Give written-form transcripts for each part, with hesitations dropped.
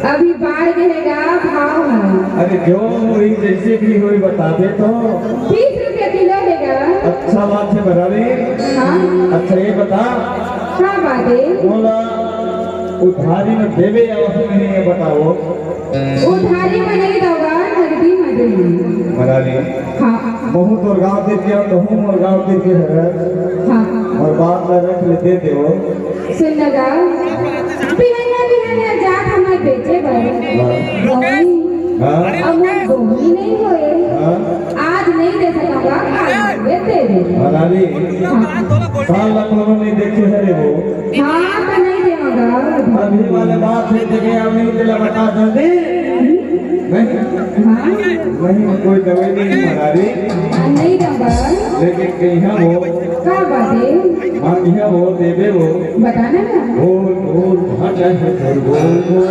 अभी बाढ़ रहेगा भाव है। अरे जो वही जैसे भी हो बता दे तो 20 रुपया किलो देगा। अच्छा बात है बराबरी। हाँ अच्छा ये बता क्या बात है? बोला उधारी में देवे या वसूल नहीं है बताओ। उधारी में नहीं दोगा, नगदी में देंगे। बराबरी। हाँ बहुत और गाँव दे दिया तो हम और गाँव दे के है हाँ और बात में रख ले दे दो। सुन लगा बिहानिया जात हमारे बेचे भाई अब दोही नहीं होए। आज नहीं दे सकूंगा, आज दे दे। बराबरी। साल लखनऊ नहीं देखे है रे वो। हाँ तो नहीं देगा। अभी वाले बात है जगह आप नहीं दिला बता जल्दी। नहीं कोई दवाई नहीं बराबरी। नहीं दूंगा लेकिन कहीं वो क्या बात है? मांगिया वो देवे वो बताना ना। बोल बोल भाषा है बोल बोल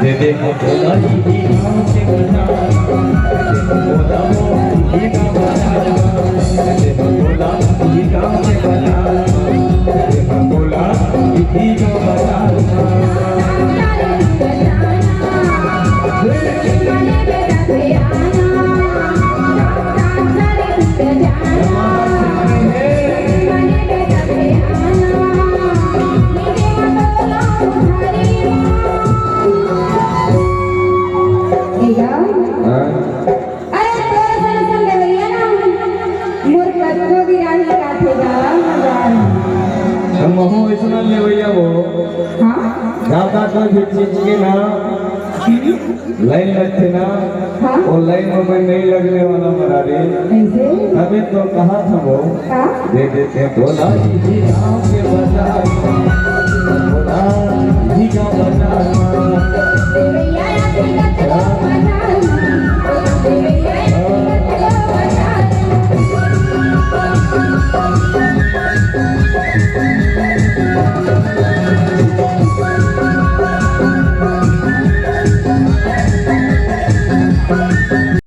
दे दे बोला ही गाँव से बना बोला ही गाँव बना दे बोला ही गाँव से बना बोला ही गाँव बना लाइन लगते ना। हाँ? वो लाइन में मैं नहीं लगने वाला बराबरी। अभी तो कहा था वो दे देते बोला ही गाँव के बाजार बोला ही गाँव बाजार